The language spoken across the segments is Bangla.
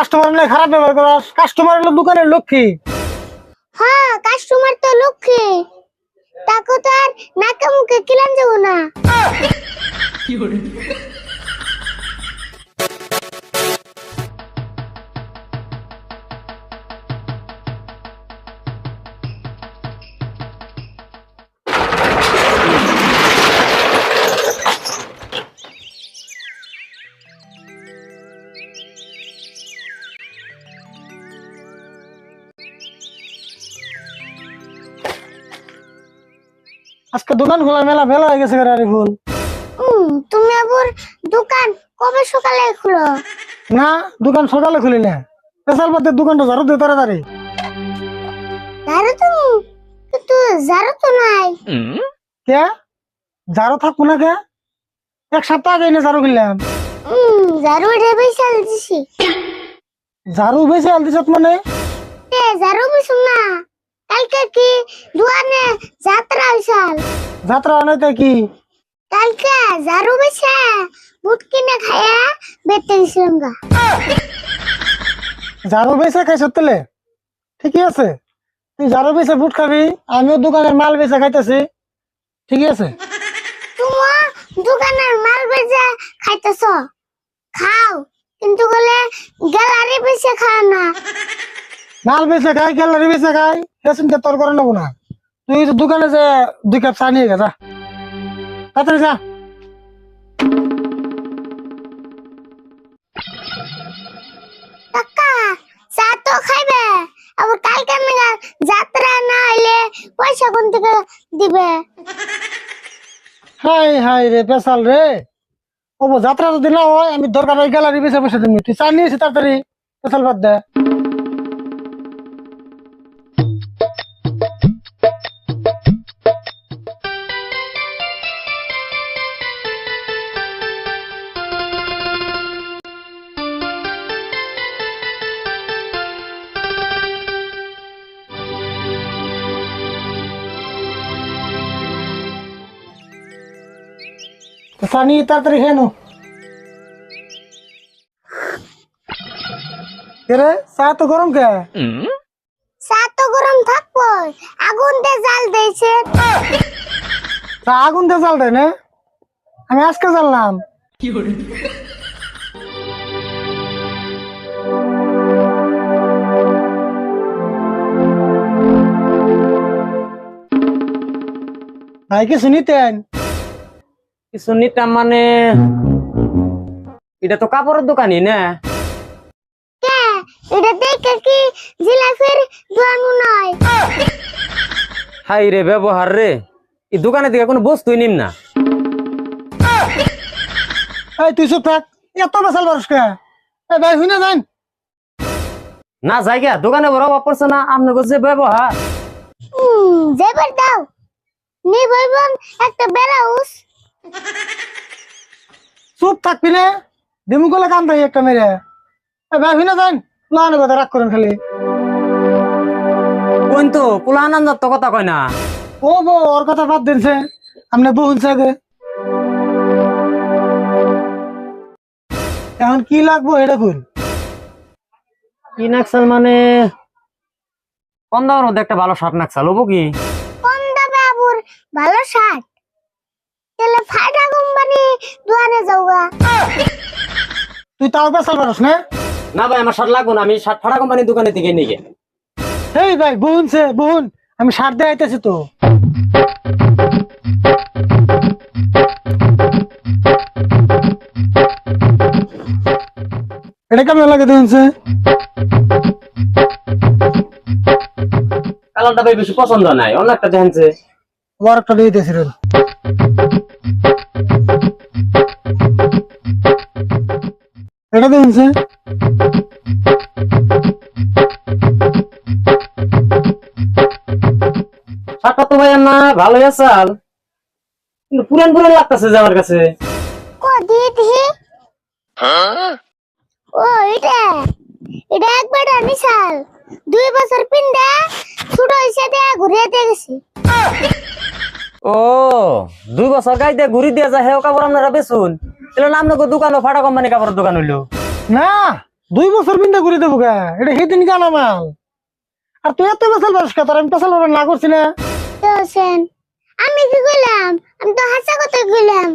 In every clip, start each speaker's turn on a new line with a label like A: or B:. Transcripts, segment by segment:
A: কাস্টমার নিয়ে খারাপ ব্যবহার করস। কাস্টমার হলো দোকানের লক্ষ্মী।
B: হ্যাঁ, কাস্টমার তো লক্ষ্মী, তাকে তো আর নাকে মুখে কিলান যাবো না।
A: আজকে দোকান খোলা মেলা বেলা হয়ে গেছে আরে ফুল।
B: তুমি আবার দোকান কবে সকালে খুলো?
A: না, দোকান সকালে খুলি না। পেশাল পাতে দোকানটা ঝাড়ু দিয়ে তাড়াতাড়ি।
B: ঝাড়ু তো, কিন্তু ঝাড়ু তো নাই।
A: কে ঝাড়ু থাকবো না কে? এক সপ্তাহ আগে না ঝাড়ু কিনলাম।
B: ঝাড়ু এটা বেশি দিছি।
A: ঝাড়ু বেশি আল দিছত মানে?
B: ঝাড়ু বেশি না, কালকে কি দোকানে যাত্রা হইছাল।
A: যাত্রা অনেক কি?
B: কালকে ঝাড়ু বেশি বুট কিনে খায়া বেতে গেছিলাম গা।
A: ঝাড়ু বেচে খাইছ তেলে ঠিকই আছে। তুই ঝাড়ু বেচে বুট খাবি, আমিও দোকানের মাল বেচে খাইতেছি, ঠিকই আছে।
B: তুমি দোকানের মাল বেচে খাইতেছ, খাও, কিন্তু বলে গ্যালারি বেচে খাও না।
A: মাল বেচে খাই, গ্যালারি বেচে খাই, হেসিনকে তোর করে নেবো না। তুই তো দোকানে যে 2 কাপ চা নিয়ে গেছা, তাড়াতাড়ি যা।
B: কাকা, চা তো খাইবে, আবার কালকে মেলা যাত্রা না হইলে পয়সা কোন থেকে দিবে?
A: হাই হাই রে পেশাল রে। ও যাত্রা যদি না হয় আমি দরকার ওই গ্যালারি বেচে বসে দিবি। তুই চা নিয়েছি তাড়াতাড়ি, পেশাল বাদ দে। চা নিয়ে তাড়াতাড়ি খেয়ে নো। রে চা তো গরম কে?
B: চা তো গরম থাকবো, আগুন দিয়ে জাল দিয়েছে।
A: চা আগুন দিয়ে জাল দেয় না? আমি আজকে জানলাম। ভাই কিছু নিতেন?
C: কিছু নিতাম মানে, এটা তো কাপড়ের দোকানই না?
B: কে এটা দেখে কি জিলাপির দোকান নয়?
C: হাই রে ব্যবহার রে, এই দোকানে থেকে কোনো বস্তুই নিম না।
A: এই তুই চুপ থাক, এত বেসাল পারস কে? এই ভাই হুই না যান।
C: না জায়গা দোকানে বড় অভাব পড়ছে না আপনাকে যে ব্যবহার।
B: যেবার দাও নি বলবেন একটা ব্লাউজ।
A: চুপ থাকবি না, দিমু গলে কান দেয় একটা মেরে। এই ভাই হুই না যান, লাগানো কথা রাগ করেন খালি।
C: কোন তো পোলা আনন্দ তো কথা কয় না।
A: ও বো ওর কথা বাদ দিনছে, আপনি বহুন সাগে। এখন কি লাগবো এটা কই?
C: কি নাকসাল মানে, কম দামের মধ্যে একটা ভালো শার্ট নাকসাল হবো কি?
B: কোন দামে আবুর ভালো শার্ট? তাহলে ফাটা কোম্পানি দোকানে যাওগা।
A: তুই তাও বেসাল পারস না?
C: না ভাই আমার শার্ট লাগবো না, আমি শার্ট ফাটা কোম্পানির দোকানে থেকে নিয়ে গে।
A: এই ভাই বহুনছে বহুন, আমি সার দিয়ে আইতেছি তো। এটা কেমন লাগে দেখুনছে?
C: কালারটা ভাই বেশি পছন্দ নাই, অন্য একটা দেখেনছে।
A: আবার একটা দিয়ে দিয়েছি রে। এটা দেখুনছে?
C: শার্টটা তো ভাই না ভালোই আসাল, কিন্তু পুরান পুরান লাগতেছে যে আমার কাছে।
B: কো দিয়ে দিহি। ও এটা এটা একবার বিশাল 2 বছর পিন্দা ছোট হইছে দে ঘুরে দিয়ে গেছি।
C: ও 2 বছর গাইতে ঘুরি দিয়া যায় হেও কাপড় আপনারা বেচুন, তাহলে নাম নাকি দোকান ফাটা কোম্পানি কাপড়ের দোকান হইলো
A: না, 2 বছর বিন্দা করে দেবো গা, এটা সেদিন গানা মাল। আর তুই এত পেশাল পারিস কে? তোর আমি পেশাল না করছি না?
B: তো হোসেন, আমি কি কইলাম? আমি তো হাসা কথা কইলাম।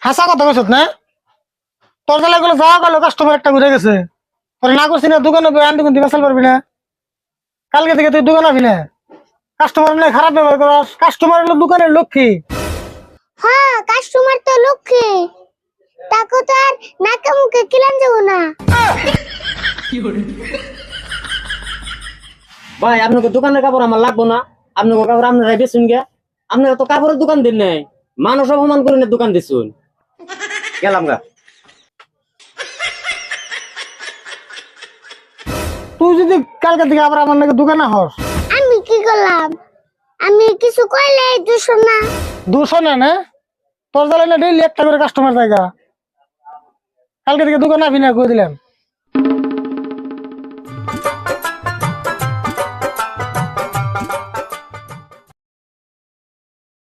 A: হাসা কথা কইছত না? তোর জ্বালা গুলো যাওয়া গেল, কাস্টমার একটা ঘুরে গেছে, তোর না করছি না দোকানে আনতে কিন্তু পেশাল পারবি না। কালকে থেকে তুই দোকান আবি না। কাস্টমার নিয়ে খারাপ ব্যবহার করস। কাস্টমার হলো দোকানের লক্ষ্মী।
B: হ্যাঁ, কাস্টমার তো লক্ষ্মী, তাকে তো আর নাকে মুখে কিলান যাবো না।
C: ভাই আপনাকে দোকানের কাপড় আমার লাগবো না, আপনাকে কাপড় আপনারা বেচুন গে। আপনারা তো কাপড়ের দোকান দিন নাই, মানুষ অপমান করে না দোকান দিছুন। গেলাম গা।
A: তুই যদি কালকে থেকে আবার আমার নাকি দোকানে হস,
B: আমি কি করলাম? আমি কিছু কইলে দুশো না।
A: 200 না না? তোর জ্বালা না ডেইলি একটা করে কাস্টমার জায়গা। কালকে থেকে দোকানে আবি না কই দিলাম।